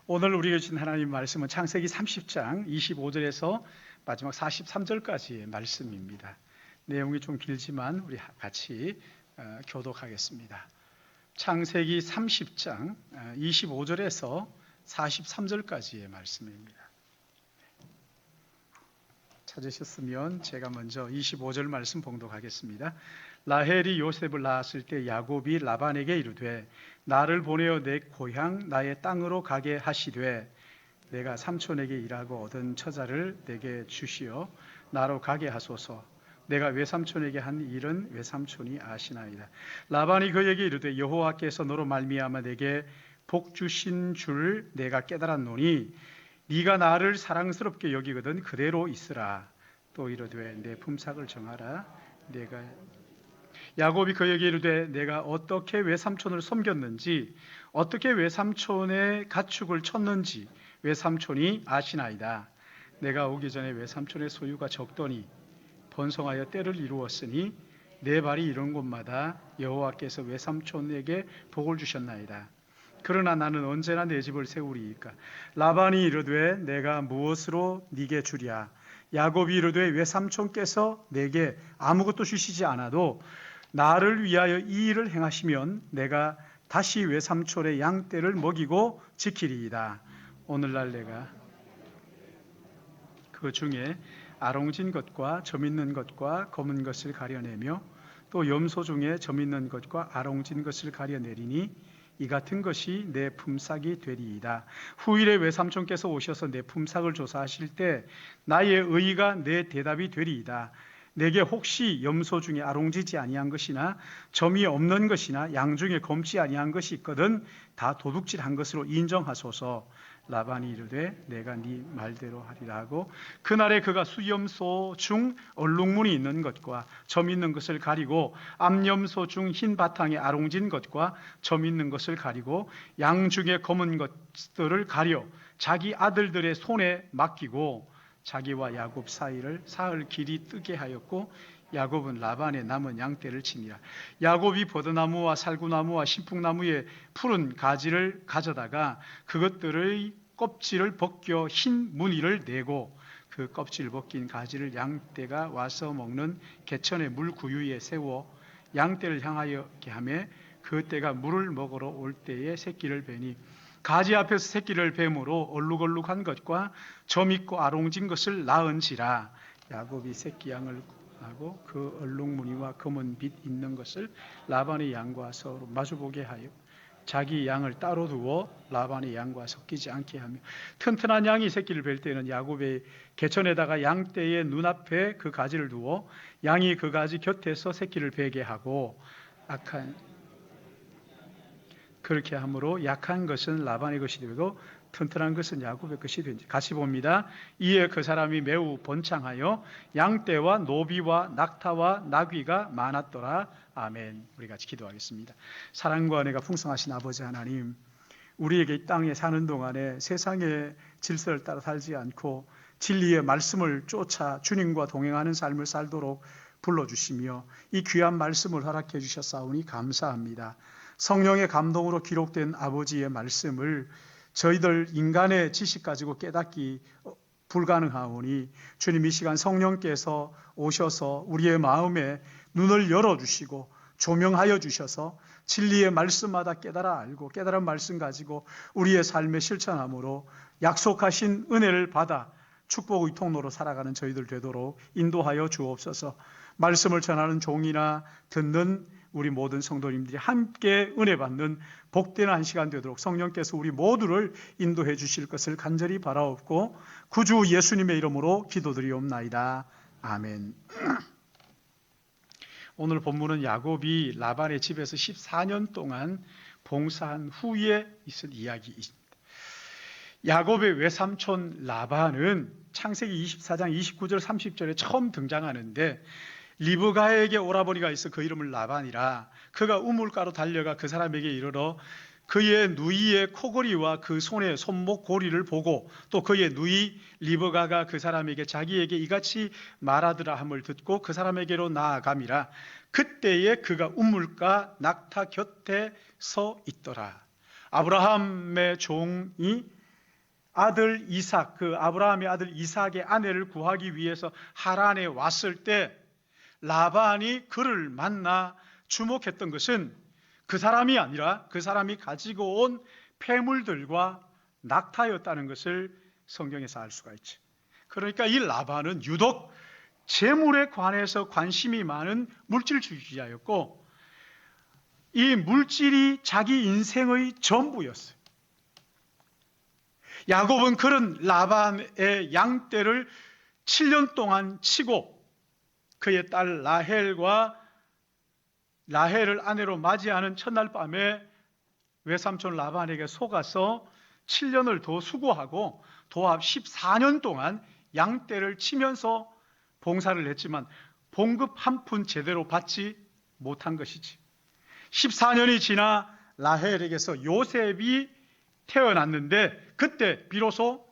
오늘 우리에게 주신 하나님 말씀은 창세기 30장 25절에서 마지막 43절까지의 말씀입니다. 내용이 좀 길지만 우리 같이 교독하겠습니다. 창세기 30장 25절에서 43절까지의 말씀입니다. 찾으셨으면 제가 먼저 25절 말씀 봉독하겠습니다. 라헬이 요셉을 낳았을 때 야곱이 라반에게 이르되 나를 보내어 내 고향 나의 땅으로 가게 하시되 내가 삼촌에게 일하고 얻은 처자를 내게 주시어 나로 가게 하소서. 내가 외삼촌에게 한 일은 외삼촌이 아시나이다. 라반이 그에게 이르되 여호와께서 너로 말미암아 내게 복 주신 줄 내가 깨달았노니 네가 나를 사랑스럽게 여기거든 그대로 있으라. 또 이르되 내 품삯을 정하라. 야곱이 그에게 이르되 내가 어떻게 외삼촌을 섬겼는지 어떻게 외삼촌의 가축을 쳤는지 외삼촌이 아시나이다. 내가 오기 전에 외삼촌의 소유가 적더니 번성하여 때를 이루었으니 내 발이 이른 곳마다 여호와께서 외삼촌에게 복을 주셨나이다. 그러나 나는 언제나 내 집을 세우리이까. 라반이 이르되 내가 무엇으로 네게 주랴. 야곱이 이르되 외삼촌께서 내게 아무것도 주시지 않아도 나를 위하여 이 일을 행하시면 내가 다시 외삼촌의 양떼를 먹이고 지키리이다. 오늘날 내가 그 중에 아롱진 것과 점 있는 것과 검은 것을 가려내며 또 염소 중에 점 있는 것과 아롱진 것을 가려내리니 이 같은 것이 내 품삯이 되리이다. 후일에 외삼촌께서 오셔서 내 품삯을 조사하실 때 나의 의의가 내 대답이 되리이다. 내게 혹시 염소 중에 아롱지지 아니한 것이나 점이 없는 것이나 양 중에 검지 아니한 것이 있거든 다 도둑질한 것으로 인정하소서. 라반이 이르되 내가 네 말대로 하리라 하고 그날에 그가 수염소 중 얼룩무늬 있는 것과 점 있는 것을 가리고 암염소 중 흰 바탕에 아롱진 것과 점 있는 것을 가리고 양 중에 검은 것들을 가려 자기 아들들의 손에 맡기고 자기와 야곱 사이를 사흘 길이 뜨게 하였고 야곱은 라반의 남은 양떼를 치니라. 야곱이 버드나무와 살구나무와 신풍나무의 푸른 가지를 가져다가 그것들의 껍질을 벗겨 흰 무늬를 내고 그 껍질 벗긴 가지를 양떼가 와서 먹는 개천의 물 구유에 세워 양떼를 향하여게 하며 그 떼가 물을 먹으러 올 때에 새끼를 베니 가지 앞에서 새끼를 뱀으로 얼룩얼룩한 것과 점 있고 아롱진 것을 낳은지라. 야곱이 새끼 양을 하고 그 얼룩무늬와 검은 빛 있는 것을 라반의 양과 서로 마주보게 하여 자기 양을 따로 두어 라반의 양과 섞이지 않게 하며 튼튼한 양이 새끼를 뵐 때는 야곱의 개천에다가 양떼의 눈앞에 그 가지를 두어 양이 그 가지 곁에서 새끼를 베게 하고 그렇게 함으로 약한 것은 라반의 것이 되고 튼튼한 것은 야곱의 것이 된지. 같이 봅니다. 이에 그 사람이 매우 번창하여 양떼와 노비와 낙타와 나귀가 많았더라. 아멘. 우리 같이 기도하겠습니다. 사랑과 은혜가 풍성하신 아버지 하나님, 우리에게 이 땅에 사는 동안에 세상의 질서를 따라 살지 않고 진리의 말씀을 쫓아 주님과 동행하는 삶을 살도록 불러주시며 이 귀한 말씀을 허락해 주셨사오니 감사합니다. 성령의 감동으로 기록된 아버지의 말씀을 저희들 인간의 지식 가지고 깨닫기 불가능하오니 주님 이 시간 성령께서 오셔서 우리의 마음에 눈을 열어주시고 조명하여 주셔서 진리의 말씀마다 깨달아 알고 깨달은 말씀 가지고 우리의 삶에 실천함으로 약속하신 은혜를 받아 축복의 통로로 살아가는 저희들 되도록 인도하여 주옵소서. 말씀을 전하는 종이나 듣는 우리 모든 성도님들이 함께 은혜 받는 복된 한 시간 되도록 성령께서 우리 모두를 인도해 주실 것을 간절히 바라옵고 구주 예수님의 이름으로 기도드리옵나이다. 아멘. 오늘 본문은 야곱이 라반의 집에서 14년 동안 봉사한 후에 있을 이야기입니다. 야곱의 외삼촌 라반은 창세기 24장 29절 30절에 처음 등장하는데 리브가에게 오라버니가 있어 그 이름을 라반이라. 그가 우물가로 달려가 그 사람에게 이르러 그의 누이의 코골이와 그 손의 손목 고리를 보고 또 그의 누이 리브가가 그 사람에게 자기에게 이같이 말하더라 함을 듣고 그 사람에게로 나아감이라. 그때에 그가 우물가 낙타 곁에 서 있더라. 아브라함의 종이 아들 이삭, 그 아브라함의 아들 이삭의 아내를 구하기 위해서 하란에 왔을 때 라반이 그를 만나 주목했던 것은 그 사람이 아니라 그 사람이 가지고 온 폐물들과 낙타였다는 것을 성경에서 알 수가 있죠. 그러니까 이 라반은 유독 재물에 관해서 관심이 많은 물질주의자였고, 이 물질이 자기 인생의 전부였어요. 야곱은 그런 라반의 양떼를 7년 동안 치고 그의 딸 라헬을 아내로 맞이하는 첫날 밤에 외삼촌 라반에게 속아서 7년을 더 수고하고 도합 14년 동안 양떼를 치면서 봉사를 했지만 봉급 한 푼 제대로 받지 못한 것이지. 14년이 지나 라헬에게서 요셉이 태어났는데 그때 비로소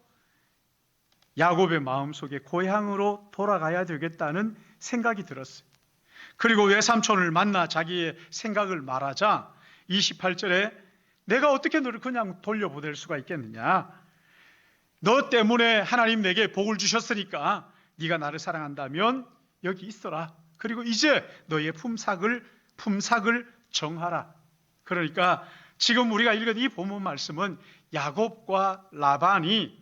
야곱의 마음속에 고향으로 돌아가야 되겠다는 생각이 들었어요. 그리고 외삼촌을 만나 자기의 생각을 말하자 28절에 내가 어떻게 너를 그냥 돌려보낼 수가 있겠느냐? 너 때문에 하나님 내게 복을 주셨으니까 네가 나를 사랑한다면 여기 있어라. 그리고 이제 너의 품삯을 정하라. 그러니까 지금 우리가 읽은 이 본문 말씀은 야곱과 라반이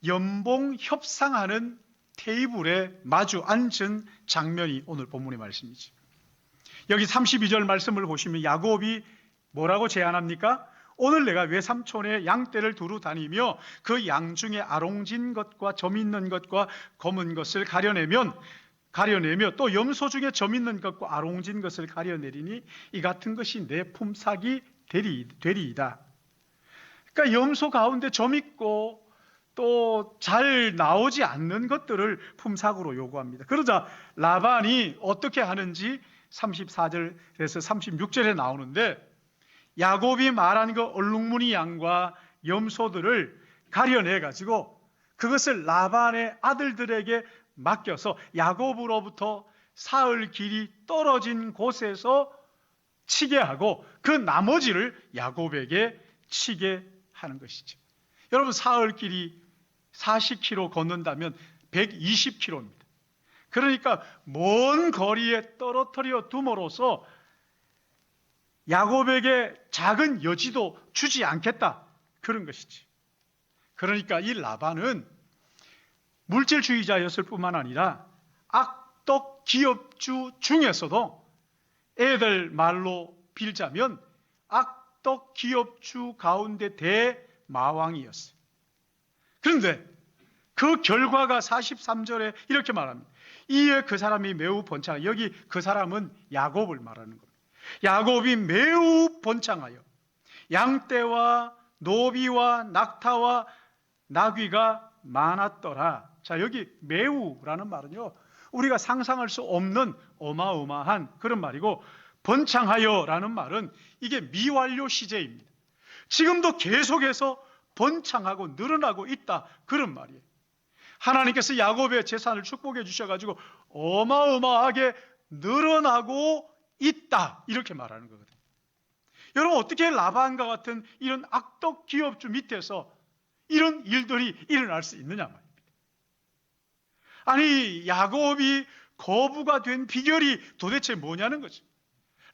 연봉 협상하는 테이블에 마주 앉은 장면이 오늘 본문의 말씀이지. 여기 32절 말씀을 보시면 야곱이 뭐라고 제안합니까? 오늘 내가 외삼촌의 양떼를 두루 다니며 그 양 중에 아롱진 것과 점 있는 것과 검은 것을 가려내며 또 염소 중에 점 있는 것과 아롱진 것을 가려내리니 이 같은 것이 내 품삯이 되리이다. 그러니까 염소 가운데 점 있고 또 잘 나오지 않는 것들을 품삯으로 요구합니다. 그러자 라반이 어떻게 하는지 34절에서 36절에 나오는데, 야곱이 말한 그 얼룩무늬 양과 염소들을 가려내 가지고 그것을 라반의 아들들에게 맡겨서 야곱으로부터 사흘 길이 떨어진 곳에서 치게 하고 그 나머지를 야곱에게 치게 하는 것이죠. 여러분, 사흘 길이 40km 걷는다면 120km입니다. 그러니까 먼 거리에 떨어뜨려 둠으로써 야곱에게 작은 여지도 주지 않겠다, 그런 것이지. 그러니까 이 라반은 물질주의자였을 뿐만 아니라 악덕 기업주 중에서도, 애들 말로 빌자면 악덕 기업주 가운데 대마왕이었어요. 그런데 그 결과가 43절에 이렇게 말합니다. 이에 그 사람이 매우 번창하여, 여기 그 사람은 야곱을 말하는 겁니다. 야곱이 매우 번창하여 양떼와 노비와 낙타와 나귀가 많았더라. 자, 여기 매우라는 말은요, 우리가 상상할 수 없는 어마어마한 그런 말이고, 번창하여라는 말은 이게 미완료 시제입니다. 지금도 계속해서 번창하고 늘어나고 있다, 그런 말이에요. 하나님께서 야곱의 재산을 축복해 주셔가지고 어마어마하게 늘어나고 있다, 이렇게 말하는 거거든요. 여러분, 어떻게 라반과 같은 이런 악덕 기업주 밑에서 이런 일들이 일어날 수 있느냐 말입니다. 아니, 야곱이 거부가 된 비결이 도대체 뭐냐는 거죠.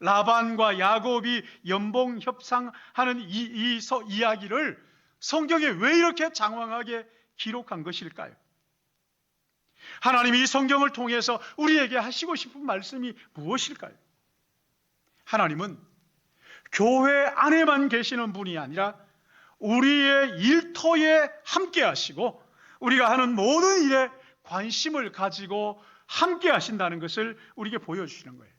라반과 야곱이 연봉 협상하는 이 이야기를 성경에 왜 이렇게 장황하게 기록한 것일까요? 하나님이 이 성경을 통해서 우리에게 하시고 싶은 말씀이 무엇일까요? 하나님은 교회 안에만 계시는 분이 아니라 우리의 일터에 함께 하시고 우리가 하는 모든 일에 관심을 가지고 함께 하신다는 것을 우리에게 보여주시는 거예요.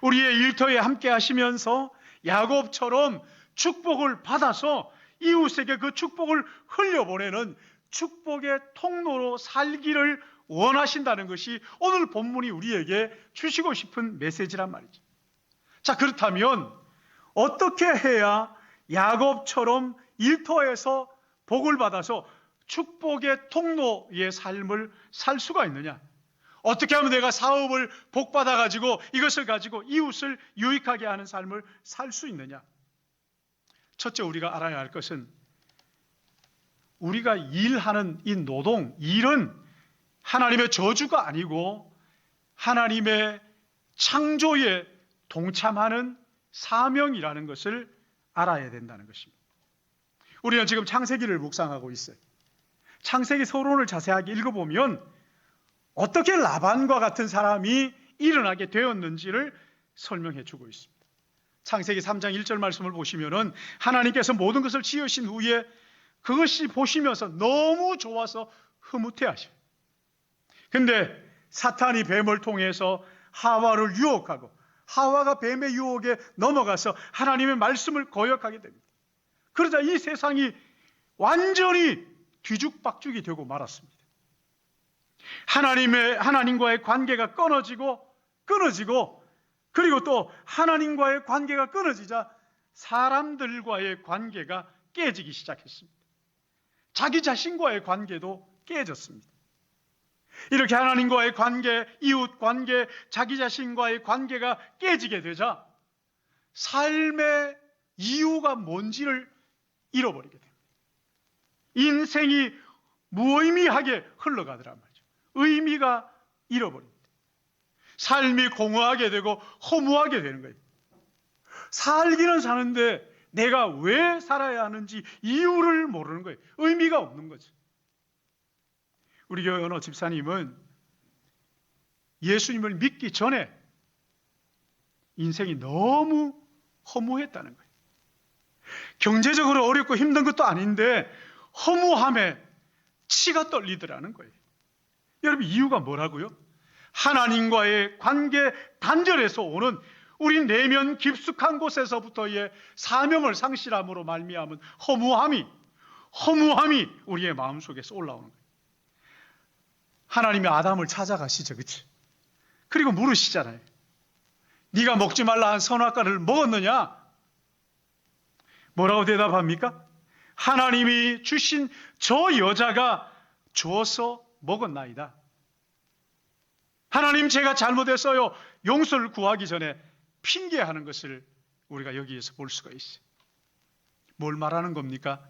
우리의 일터에 함께 하시면서 야곱처럼 축복을 받아서 이웃에게 그 축복을 흘려보내는 축복의 통로로 살기를 원하신다는 것이 오늘 본문이 우리에게 주시고 싶은 메시지란 말이죠. 자, 그렇다면 어떻게 해야 야곱처럼 일터에서 복을 받아서 축복의 통로의 삶을 살 수가 있느냐? 어떻게 하면 내가 사업을 복받아가지고 이것을 가지고 이웃을 유익하게 하는 삶을 살 수 있느냐? 첫째, 우리가 알아야 할 것은 우리가 일하는 이 노동, 일은 하나님의 저주가 아니고 하나님의 창조에 동참하는 사명이라는 것을 알아야 된다는 것입니다. 우리는 지금 창세기를 묵상하고 있어요. 창세기 서론을 자세하게 읽어보면 어떻게 라반과 같은 사람이 일어나게 되었는지를 설명해 주고 있습니다. 창세기 3장 1절 말씀을 보시면은 하나님께서 모든 것을 지으신 후에 그것이 보시면서 너무 좋아서 흐뭇해 하셔요. 근데 사탄이 뱀을 통해서 하와를 유혹하고 하와가 뱀의 유혹에 넘어가서 하나님의 말씀을 거역하게 됩니다. 그러자 이 세상이 완전히 뒤죽박죽이 되고 말았습니다. 하나님과의 관계가 끊어지고 그리고 또 하나님과의 관계가 끊어지자 사람들과의 관계가 깨지기 시작했습니다. 자기 자신과의 관계도 깨졌습니다. 이렇게 하나님과의 관계, 이웃 관계, 자기 자신과의 관계가 깨지게 되자 삶의 이유가 뭔지를 잃어버리게 됩니다. 인생이 무의미하게 흘러가더란 말이죠. 의미가 잃어버립니다. 삶이 공허하게 되고 허무하게 되는 거예요. 살기는 사는데 내가 왜 살아야 하는지 이유를 모르는 거예요. 의미가 없는 거죠. 우리 교회 어느 집사님은 예수님을 믿기 전에 인생이 너무 허무했다는 거예요. 경제적으로 어렵고 힘든 것도 아닌데 허무함에 치가 떨리더라는 거예요. 여러분, 이유가 뭐라고요? 하나님과의 관계 단절에서 오는 우리 내면 깊숙한 곳에서부터의 사명을 상실함으로 말미암은 허무함이 우리의 마음속에서 올라오는 거예요. 하나님이 아담을 찾아가시죠, 그렇지? 그리고 물으시잖아요. 네가 먹지 말라 한 선악과를 먹었느냐? 뭐라고 대답합니까? 하나님이 주신 저 여자가 줘서 먹었나이다. 하나님, 제가 잘못했어요. 용서를 구하기 전에 핑계하는 것을 우리가 여기에서 볼 수가 있어요. 뭘 말하는 겁니까?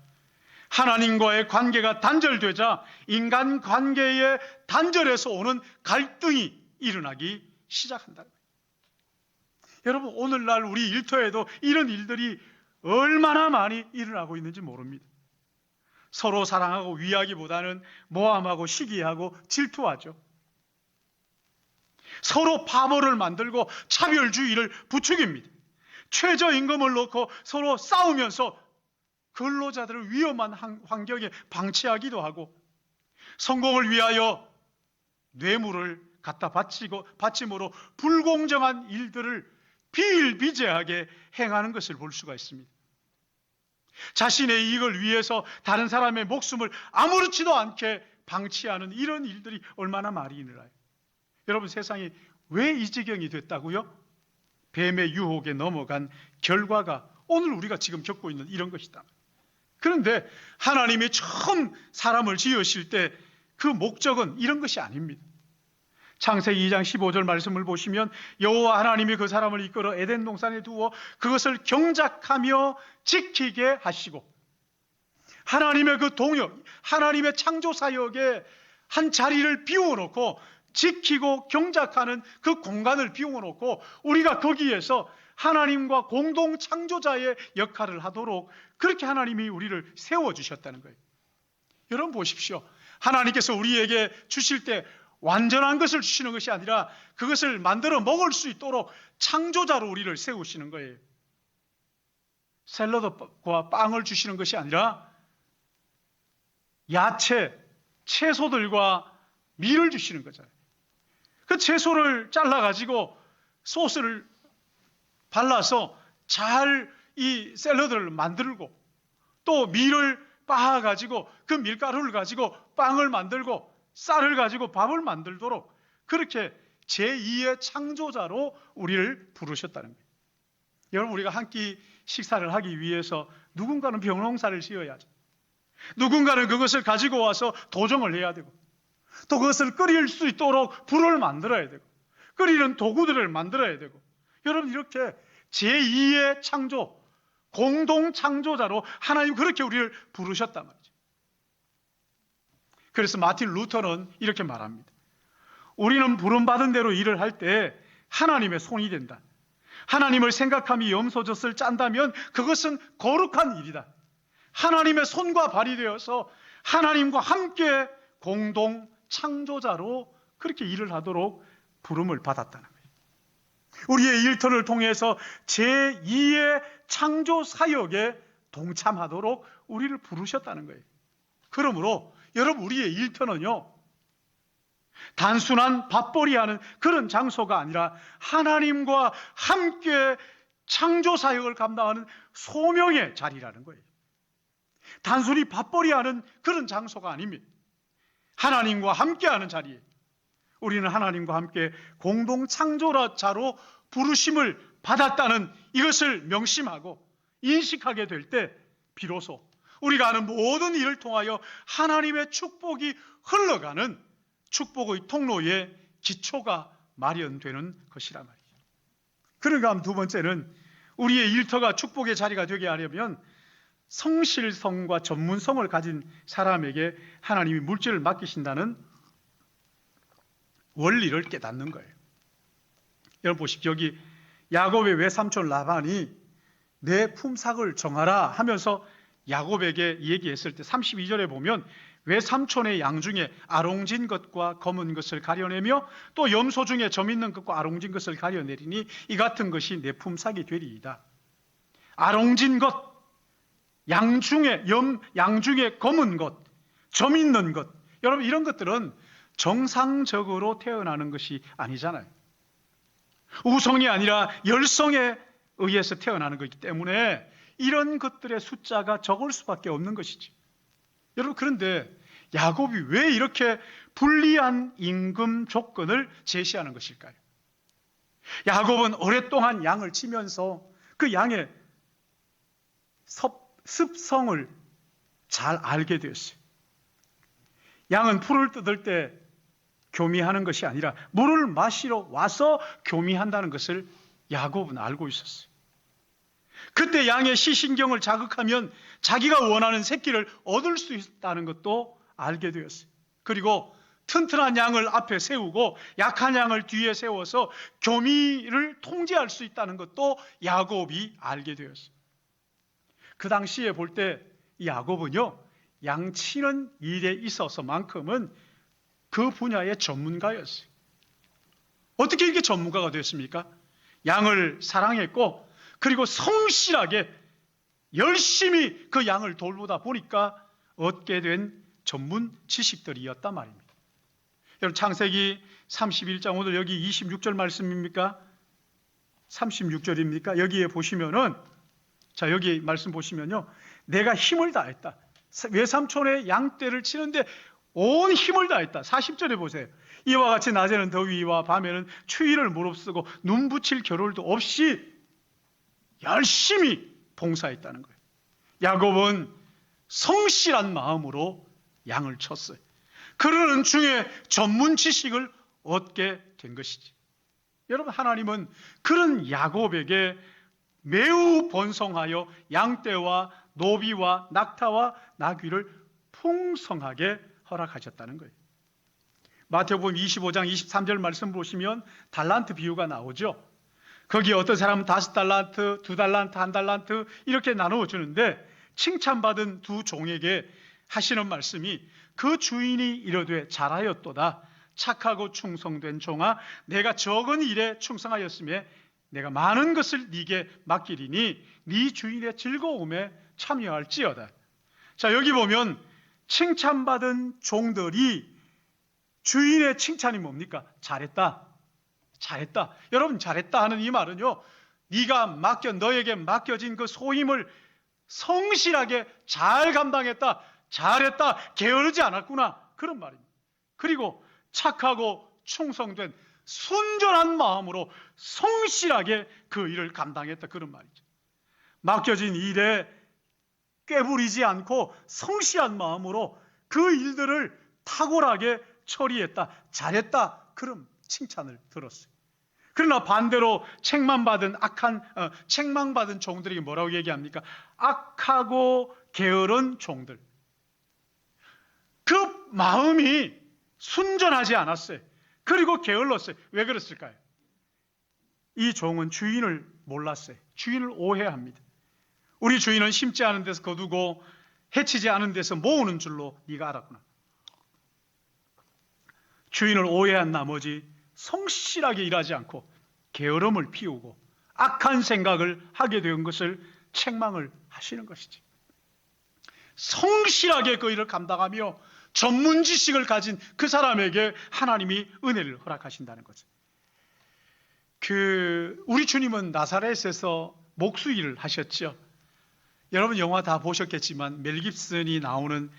하나님과의 관계가 단절되자 인간 관계의 단절에서 오는 갈등이 일어나기 시작한다는 거예요. 여러분, 오늘날 우리 일터에도 이런 일들이 얼마나 많이 일어나고 있는지 모릅니다. 서로 사랑하고 위하기보다는 모함하고 시기하고 질투하죠. 서로 파벌을 만들고 차별주의를 부추깁니다. 최저임금을 놓고 서로 싸우면서 근로자들을 위험한 환경에 방치하기도 하고 성공을 위하여 뇌물을 갖다 바침으로 불공정한 일들을 비일비재하게 행하는 것을 볼 수가 있습니다. 자신의 이익을 위해서 다른 사람의 목숨을 아무렇지도 않게 방치하는 이런 일들이 얼마나 많이 일어나요. 여러분, 세상이 왜 이 지경이 됐다고요? 뱀의 유혹에 넘어간 결과가 오늘 우리가 지금 겪고 있는 이런 것이다. 그런데 하나님이 처음 사람을 지으실 때 그 목적은 이런 것이 아닙니다. 창세기 2장 15절 말씀을 보시면 여호와 하나님이 그 사람을 이끌어 에덴 동산에 두어 그것을 경작하며 지키게 하시고, 하나님의 그 동역, 하나님의 창조 사역에 한 자리를 비워놓고 지키고 경작하는 그 공간을 비워놓고 우리가 거기에서 하나님과 공동 창조자의 역할을 하도록 그렇게 하나님이 우리를 세워주셨다는 거예요. 여러분 보십시오. 하나님께서 우리에게 주실 때 완전한 것을 주시는 것이 아니라 그것을 만들어 먹을 수 있도록 창조자로 우리를 세우시는 거예요. 샐러드와 빵을 주시는 것이 아니라 야채, 채소들과 밀을 주시는 거잖아요. 그 채소를 잘라가지고 소스를 발라서 잘 이 샐러드를 만들고 또 밀을 빻아가지고 그 밀가루를 가지고 빵을 만들고 쌀을 가지고 밥을 만들도록 그렇게 제2의 창조자로 우리를 부르셨다는 거예요. 여러분, 우리가 한 끼 식사를 하기 위해서 누군가는 벼농사를 지어야죠. 누군가는 그것을 가지고 와서 도정을 해야 되고 또 그것을 끓일 수 있도록 불을 만들어야 되고 끓이는 도구들을 만들어야 되고, 여러분, 이렇게 제2의 창조, 공동 창조자로 하나님 그렇게 우리를 부르셨단 말이죠. 그래서 마틴 루터는 이렇게 말합니다. 우리는 부름받은 대로 일을 할 때 하나님의 손이 된다. 하나님을 생각하며 염소젖을 짠다면 그것은 거룩한 일이다. 하나님의 손과 발이 되어서 하나님과 함께 공동 창조자로 그렇게 일을 하도록 부름을 받았다는 거예요. 우리의 일터를 통해서 제2의 창조 사역에 동참하도록 우리를 부르셨다는 거예요. 그러므로 여러분, 우리의 일터는요, 단순한 밥벌이하는 그런 장소가 아니라 하나님과 함께 창조 사역을 감당하는 소명의 자리라는 거예요. 단순히 밥벌이하는 그런 장소가 아닙니다. 하나님과 함께하는 자리에 우리는 하나님과 함께 공동 창조자로 부르심을 받았다는 이것을 명심하고 인식하게 될 때 비로소 우리가 하는 모든 일을 통하여 하나님의 축복이 흘러가는 축복의 통로의 기초가 마련되는 것이란 말이죠. 그런가 하면 두 번째는 우리의 일터가 축복의 자리가 되게 하려면 성실성과 전문성을 가진 사람에게 하나님이 물질을 맡기신다는 원리를 깨닫는 거예요. 여러분 보십시오. 여기 야곱의 외삼촌 라반이 내 품삯을 정하라 하면서 야곱에게 얘기했을 때 32절에 보면 외삼촌의 양 중에 아롱진 것과 검은 것을 가려내며 또 염소 중에 점 있는 것과 아롱진 것을 가려내리니 이 같은 것이 내 품삯이 되리이다. 아롱진 것, 양 중에 검은 것, 점 있는 것, 여러분 이런 것들은 정상적으로 태어나는 것이 아니잖아요. 우성이 아니라 열성에 의해서 태어나는 것이기 때문에 이런 것들의 숫자가 적을 수밖에 없는 것이지. 여러분, 그런데 야곱이 왜 이렇게 불리한 임금 조건을 제시하는 것일까요? 야곱은 오랫동안 양을 치면서 그 양의 습성을 잘 알게 되었어요. 양은 풀을 뜯을 때 교미하는 것이 아니라 물을 마시러 와서 교미한다는 것을 야곱은 알고 있었어요. 그때 양의 시신경을 자극하면 자기가 원하는 새끼를 얻을 수 있다는 것도 알게 되었어요. 그리고 튼튼한 양을 앞에 세우고 약한 양을 뒤에 세워서 교미를 통제할 수 있다는 것도 야곱이 알게 되었어요. 그 당시에 볼 때 이 야곱은요, 양치는 일에 있어서만큼은 그 분야의 전문가였어요. 어떻게 이렇게 전문가가 됐습니까? 양을 사랑했고 그리고 성실하게 열심히 그 양을 돌보다 보니까 얻게 된 전문 지식들이었단 말입니다. 여러분 창세기 31장 오늘 여기 26절 말씀입니까? 36절입니까? 여기에 보시면은 자 여기 말씀 보시면요. 내가 힘을 다했다. 외삼촌의 양떼를 치는데 온 힘을 다했다. 40절에 보세요. 이와 같이 낮에는 더위와 밤에는 추위를 무릅쓰고 눈 붙일 겨를도 없이 열심히 봉사했다는 거예요. 야곱은 성실한 마음으로 양을 쳤어요. 그러는 중에 전문 지식을 얻게 된 것이지. 여러분 하나님은 그런 야곱에게 매우 번성하여 양떼와 노비와 낙타와 나귀를 풍성하게 허락하셨다는 거예요. 마태복음 25장 23절 말씀 보시면 달란트 비유가 나오죠. 거기에 어떤 사람은 5달란트, 2달란트, 1달란트 이렇게 나누어 주는데 칭찬받은 두 종에게 하시는 말씀이 그 주인이 이르되 잘하였도다. 착하고 충성된 종아, 내가 적은 일에 충성하였으며 내가 많은 것을 네게 맡기리니 네 주인의 즐거움에 참여할지어다. 자 여기 보면 칭찬받은 종들이 주인의 칭찬이 뭡니까? 잘했다. 잘했다. 여러분 잘했다 하는 이 말은요. 너에게 맡겨진 그 소임을 성실하게 잘 감당했다. 잘했다. 게으르지 않았구나. 그런 말입니다. 그리고 착하고 충성된 순전한 마음으로 성실하게 그 일을 감당했다. 그런 말이죠. 맡겨진 일에 꾀부리지 않고 성실한 마음으로 그 일들을 탁월하게 처리했다. 잘했다. 그런 칭찬을 들었어요. 그러나 반대로 책망받은 종들에게 뭐라고 얘기합니까? 악하고 게으른 종들. 그 마음이 순전하지 않았어요. 그리고 게을렀어요. 왜 그랬을까요? 이 종은 주인을 몰랐어요. 주인을 오해합니다. 우리 주인은 심지 않은 데서 거두고 해치지 않은 데서 모으는 줄로 네가 알았구나. 주인을 오해한 나머지 성실하게 일하지 않고 게으름을 피우고 악한 생각을 하게 된 것을 책망을 하시는 것이지. 성실하게 그 일을 감당하며 전문 지식을 가진 그 사람에게 하나님이 은혜를 허락하신다는 거죠. 우리 주님은 나사렛에서 목수일을 하셨죠. 여러분 영화 다 보셨겠지만 멜 깁슨이 나오는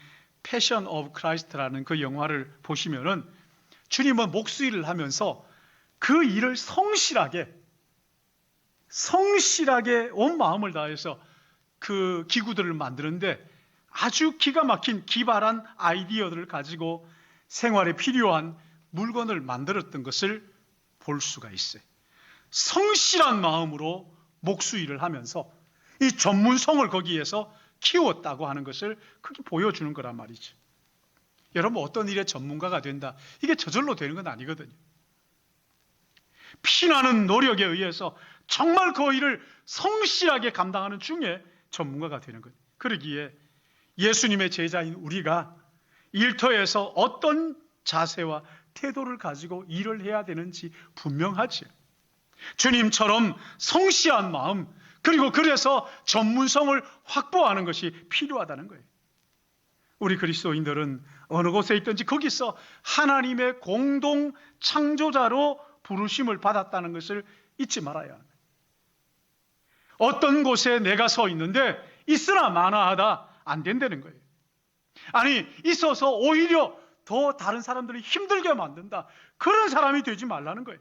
패션 오브 크라이스트라는 그 영화를 보시면은 주님은 목수일을 하면서 그 일을 성실하게 온 마음을 다해서 그 기구들을 만드는데 아주 기가 막힌 기발한 아이디어들을 가지고 생활에 필요한 물건을 만들었던 것을 볼 수가 있어요. 성실한 마음으로 목수일을 하면서 이 전문성을 거기에서 키웠다고 하는 것을 크게 보여주는 거란 말이죠. 여러분 어떤 일에 전문가가 된다, 이게 저절로 되는 건 아니거든요. 피나는 노력에 의해서 정말 그 일을 성실하게 감당하는 중에 전문가가 되는 거예요. 그러기에 예수님의 제자인 우리가 일터에서 어떤 자세와 태도를 가지고 일을 해야 되는지 분명하지요. 주님처럼 성실한 마음, 그리고 그래서 전문성을 확보하는 것이 필요하다는 거예요. 우리 그리스도인들은 어느 곳에 있든지 거기서 하나님의 공동 창조자로 부르심을 받았다는 것을 잊지 말아야 합니다. 어떤 곳에 내가 서 있는데 있으나 마나하다 안 된다는 거예요. 아니 있어서 오히려 더 다른 사람들이 힘들게 만든다, 그런 사람이 되지 말라는 거예요.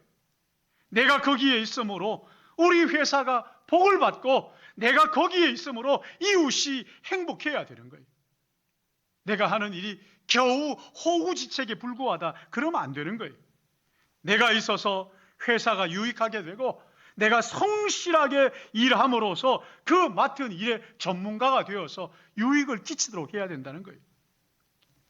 내가 거기에 있으므로 우리 회사가 복을 받고 내가 거기에 있으므로 이웃이 행복해야 되는 거예요. 내가 하는 일이 겨우 호구지책에 불과하다, 그러면 안 되는 거예요. 내가 있어서 회사가 유익하게 되고 내가 성실하게 일함으로써 그 맡은 일의 전문가가 되어서 유익을 끼치도록 해야 된다는 거예요.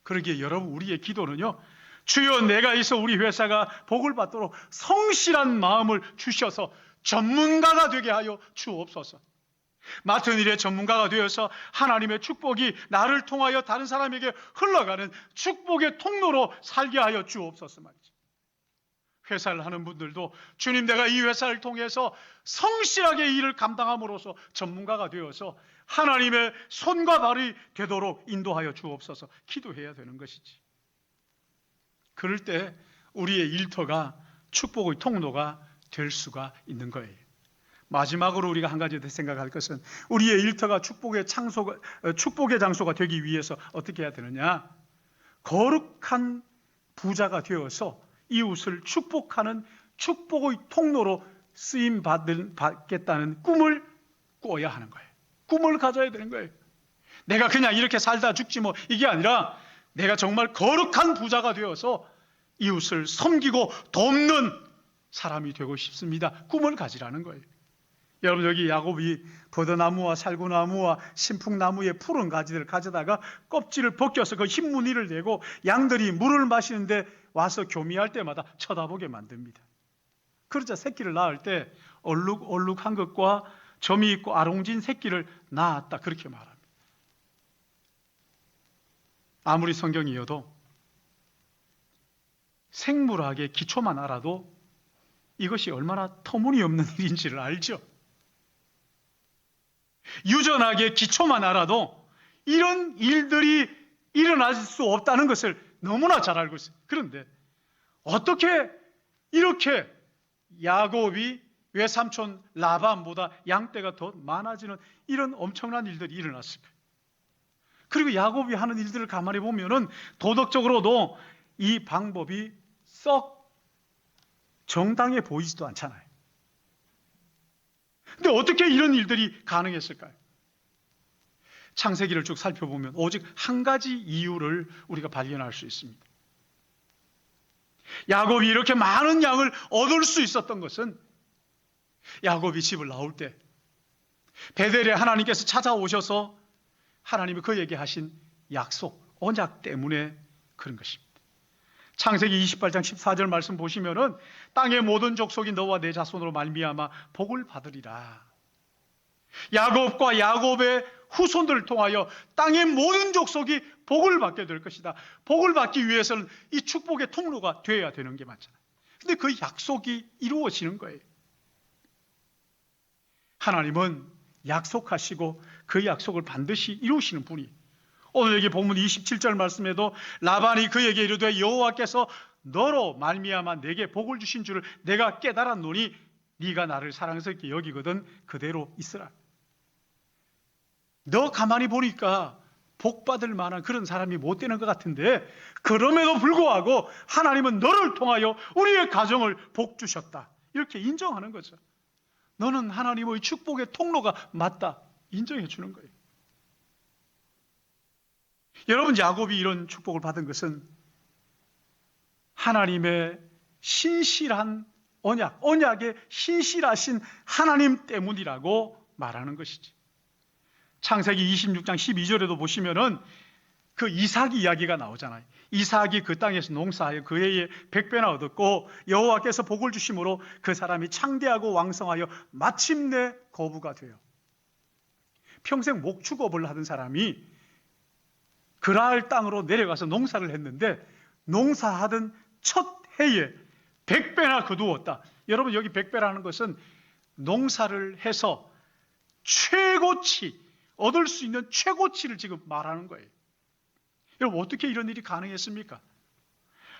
그러기에 여러분 우리의 기도는요, 주여 내가 있어 우리 회사가 복을 받도록 성실한 마음을 주셔서 전문가가 되게 하여 주옵소서. 맡은 일의 전문가가 되어서 하나님의 축복이 나를 통하여 다른 사람에게 흘러가는 축복의 통로로 살게 하여 주옵소서 말이죠. 회사를 하는 분들도 주님 내가 이 회사를 통해서 성실하게 일을 감당함으로써 전문가가 되어서 하나님의 손과 발이 되도록 인도하여 주옵소서 기도해야 되는 것이지. 그럴 때 우리의 일터가 축복의 통로가 될 수가 있는 거예요. 마지막으로 우리가 한 가지 더 생각할 것은 우리의 일터가 축복의 장소가 되기 위해서 어떻게 해야 되느냐? 거룩한 부자가 되어서 이웃을 축복하는 축복의 통로로 쓰임 받겠다는 꿈을 꿔야 하는 거예요. 꿈을 가져야 되는 거예요. 내가 그냥 이렇게 살다 죽지 뭐 이게 아니라 내가 정말 거룩한 부자가 되어서 이웃을 섬기고 돕는 사람이 되고 싶습니다. 꿈을 가지라는 거예요. 여러분 여기 야곱이 버드나무와 살구나무와 신풍나무의 푸른 가지들을 가져다가 껍질을 벗겨서 그 흰 무늬를 내고 양들이 물을 마시는데 와서 교미할 때마다 쳐다보게 만듭니다. 그러자 새끼를 낳을 때 얼룩얼룩한 것과 점이 있고 아롱진 새끼를 낳았다, 그렇게 말합니다. 아무리 성경이어도 생물학의 기초만 알아도 이것이 얼마나 터무니없는 일인지를 알죠. 유전학의 기초만 알아도 이런 일들이 일어날 수 없다는 것을 너무나 잘 알고 있어요. 그런데 어떻게 이렇게 야곱이 외삼촌 라반보다 양떼가 더 많아지는 이런 엄청난 일들이 일어났을까요? 그리고 야곱이 하는 일들을 가만히 보면은 도덕적으로도 이 방법이 썩 정당해 보이지도 않잖아요. 근데 어떻게 이런 일들이 가능했을까요? 창세기를 쭉 살펴보면 오직 한 가지 이유를 우리가 발견할 수 있습니다. 야곱이 이렇게 많은 양을 얻을 수 있었던 것은 야곱이 집을 나올 때 베델에 하나님께서 찾아오셔서 하나님이 그에게 하신 약속, 언약 때문에 그런 것입니다. 창세기 28장 14절 말씀 보시면은 땅의 모든 족속이 너와 내 자손으로 말미암아 복을 받으리라. 야곱과 야곱의 후손들을 통하여 땅의 모든 족속이 복을 받게 될 것이다. 복을 받기 위해서는 이 축복의 통로가 되어야 되는 게 맞잖아요. 근데 그 약속이 이루어지는 거예요. 하나님은 약속하시고 그 약속을 반드시 이루시는 분이. 오늘 여기 본문 27절 말씀에도 라반이 그에게 이르되 여호와께서 너로 말미암아 내게 복을 주신 줄을 내가 깨달았노니 네가 나를 사랑스럽게 여기거든 그대로 있으라. 너 가만히 보니까 복 받을 만한 그런 사람이 못 되는 것 같은데 그럼에도 불구하고 하나님은 너를 통하여 우리의 가정을 복 주셨다. 이렇게 인정하는 거죠. 너는 하나님의 축복의 통로가 맞다. 인정해 주는 거예요. 여러분, 야곱이 이런 축복을 받은 것은 하나님의 신실한 언약의 신실하신 하나님 때문이라고 말하는 것이지. 창세기 26장 12절에도 보시면은 그 이삭 이야기가 나오잖아요. 이삭이 그 땅에서 농사하여 그 해에 100배나 얻었고 여호와께서 복을 주심으로 그 사람이 창대하고 왕성하여 마침내 거부가 돼요. 평생 목축업을 하던 사람이 그랄 땅으로 내려가서 농사를 했는데 농사하던 첫 해에 100배나 거두었다. 여러분, 여기 100배라는 것은 농사를 해서 최고치, 얻을 수 있는 최고치를 지금 말하는 거예요. 여러분, 어떻게 이런 일이 가능했습니까?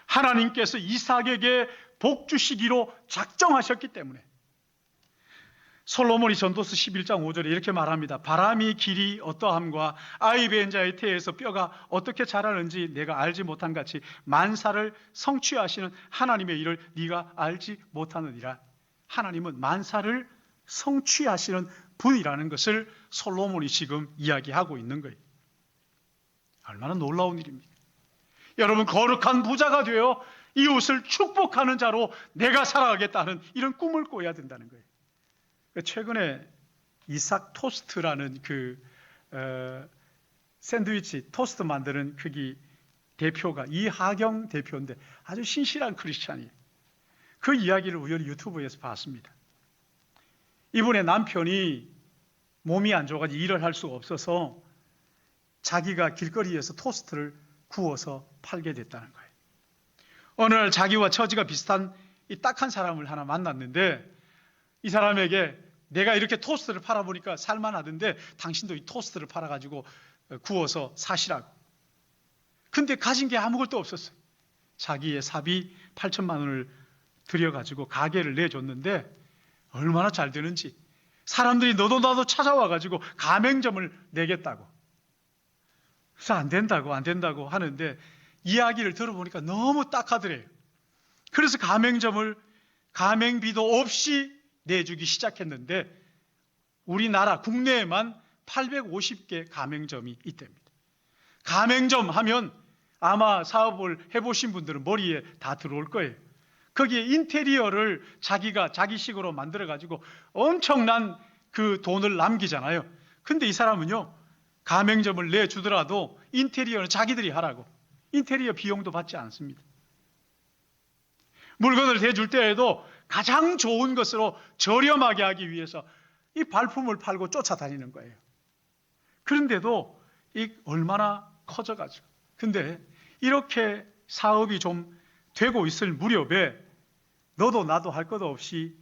하나님께서 이삭에게 복 주시기로 작정하셨기 때문에. 솔로몬이 전도서 11장 5절에 이렇게 말합니다. 바람이 길이 어떠함과 아이 낳은 자의 태에서 뼈가 어떻게 자라는지 내가 알지 못한 같이 만사를 성취하시는 하나님의 일을 네가 알지 못하느니라. 하나님은 만사를 성취하시는 분이라는 것을 솔로몬이 지금 이야기하고 있는 거예요. 얼마나 놀라운 일입니까? 여러분, 거룩한 부자가 되어 이웃을 축복하는 자로 내가 살아가겠다는 이런 꿈을 꿔야 된다는 거예요. 최근에 이삭 토스트라는 샌드위치 토스트 만드는 거기 대표가 이하경 대표인데 아주 신실한 크리스찬이에요. 그 이야기를 우연히 유튜브에서 봤습니다. 이분의 남편이 몸이 안 좋아가지고 일을 할 수가 없어서 자기가 길거리에서 토스트를 구워서 팔게 됐다는 거예요. 어느 날 자기와 처지가 비슷한 이 딱한 사람을 하나 만났는데 이 사람에게 내가 이렇게 토스트를 팔아보니까 살만하던데 당신도 이 토스트를 팔아가지고 구워서 사시라고. 근데 가진 게 아무것도 없었어요. 자기의 사비 8천만 원을 들여가지고 가게를 내줬는데 얼마나 잘 되는지 사람들이 너도 나도 찾아와가지고 가맹점을 내겠다고. 그래서 안 된다고 하는데 이야기를 들어보니까 너무 딱하더래요. 그래서 가맹비도 없이 내주기 시작했는데 우리나라 국내에만 850개 가맹점이 있답니다. 가맹점 하면 아마 사업을 해보신 분들은 머리에 다 들어올 거예요. 거기에 인테리어를 자기가 자기식으로 만들어가지고 엄청난 그 돈을 남기잖아요. 근데 이 사람은요, 가맹점을 내주더라도 인테리어는 자기들이 하라고. 인테리어 비용도 받지 않습니다. 물건을 대줄 때에도 가장 좋은 것으로 저렴하게 하기 위해서 이 발품을 팔고 쫓아다니는 거예요. 그런데도 이 얼마나 커져가지고. 근데 이렇게 사업이 좀 되고 있을 무렵에 너도 나도 할 것 없이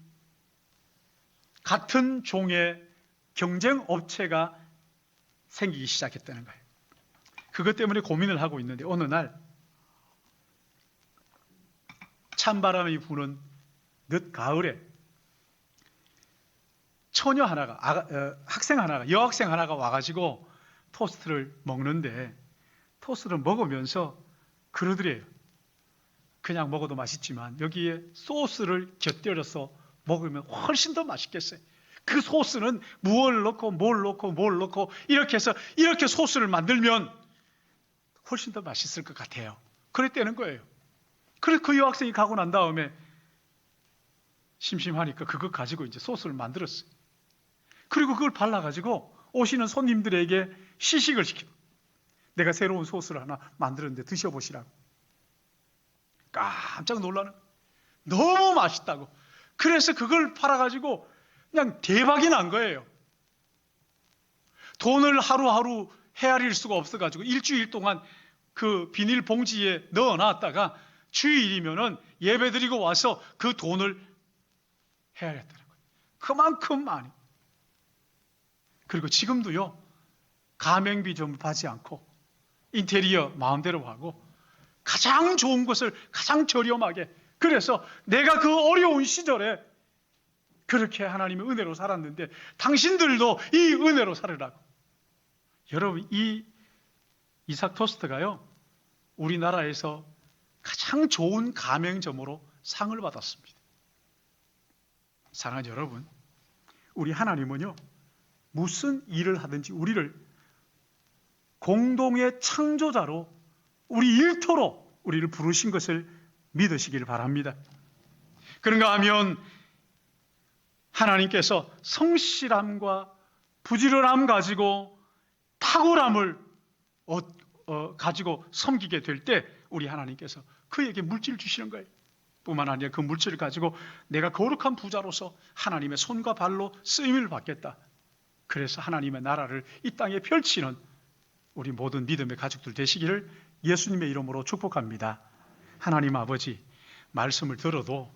같은 종의 경쟁 업체가 생기기 시작했다는 거예요. 그것 때문에 고민을 하고 있는데 어느 날 찬바람이 부는 늦 가을에 처녀 하나가 여학생 하나가 와가지고 토스트를 먹는데 토스트를 먹으면서 그러더래요. 그냥 먹어도 맛있지만 여기에 소스를 곁들여서 먹으면 훨씬 더 맛있겠어요. 그 소스는 뭘 넣고 이렇게 해서 이렇게 소스를 만들면 훨씬 더 맛있을 것 같아요. 그랬다는 거예요. 그래서 그 여학생이 가고 난 다음에 심심하니까 그거 가지고 이제 소스를 만들었어요. 그리고 그걸 발라가지고 오시는 손님들에게 시식을 시키고 내가 새로운 소스를 하나 만들었는데 드셔보시라고. 깜짝 놀라는 거예요. 너무 맛있다고. 그래서 그걸 팔아가지고 그냥 대박이 난 거예요. 돈을 하루하루 헤아릴 수가 없어가지고 일주일 동안 그 비닐봉지에 넣어놨다가 주일이면은 예배드리고 와서 그 돈을 헤아렸다는 거예요. 그만큼 많이. 그리고 지금도요, 가맹비 좀 받지 않고 인테리어 마음대로 하고 가장 좋은 것을 가장 저렴하게, 그래서 내가 그 어려운 시절에 그렇게 하나님의 은혜로 살았는데 당신들도 이 은혜로 살으라고. 여러분, 이 이삭 토스트가요, 우리나라에서 가장 좋은 가맹점으로 상을 받았습니다. 사랑하는 여러분, 우리 하나님은요, 무슨 일을 하든지 우리를 공동의 창조자로, 우리 일터로 우리를 부르신 것을 믿으시길 바랍니다. 그런가 하면 하나님께서 성실함과 부지런함 가지고 탁월함을 가지고 섬기게 될 때 우리 하나님께서 그에게 물질 주시는 거예요. 뿐만 아니라 그 물질을 가지고 내가 거룩한 부자로서 하나님의 손과 발로 쓰임을 받겠다. 그래서 하나님의 나라를 이 땅에 펼치는 우리 모든 믿음의 가족들 되시기를 예수님의 이름으로 축복합니다. 하나님 아버지, 말씀을 들어도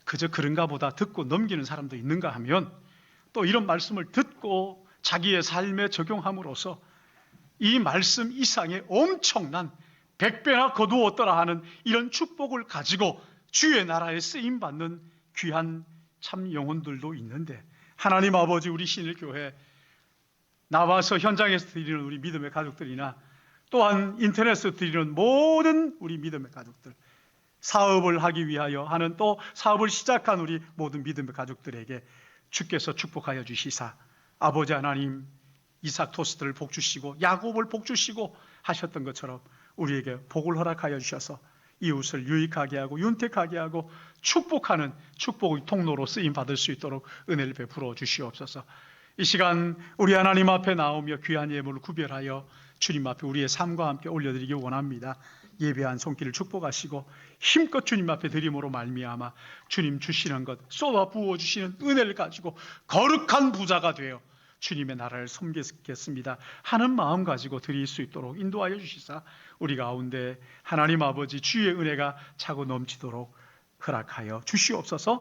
그저 그런가 보다 듣고 넘기는 사람도 있는가 하면, 또 이런 말씀을 듣고 자기의 삶에 적용함으로써 이 말씀 이상의 엄청난 100배나 거두었더라 하는 이런 축복을 가지고 주의 나라에 쓰임받는 귀한 참 영혼들도 있는데, 하나님 아버지, 우리 신일교회 나와서 현장에서 드리는 우리 믿음의 가족들이나 또한 인터넷에서 드리는 모든 우리 믿음의 가족들, 사업을 하기 위하여 하는 또 사업을 시작한 우리 모든 믿음의 가족들에게 주께서 축복하여 주시사, 아버지 하나님, 이삭 토스트를 복 주시고 야곱을 복 주시고 하셨던 것처럼 우리에게 복을 허락하여 주셔서 이웃을 유익하게 하고 윤택하게 하고 축복하는 축복의 통로로 쓰임 받을 수 있도록 은혜를 베풀어 주시옵소서. 이 시간 우리 하나님 앞에 나오며 귀한 예물을 구별하여 주님 앞에 우리의 삶과 함께 올려드리기 원합니다. 예배한 손길을 축복하시고 힘껏 주님 앞에 드림으로 말미암아 주님 주시는 것 쏟아 부어 주시는 은혜를 가지고 거룩한 부자가 되어 주님의 나라를 섬기겠습니다 하는 마음 가지고 드릴 수 있도록 인도하여 주시사, 우리 가운데 하나님 아버지 주의 은혜가 차고 넘치도록 허락하여 주시옵소서.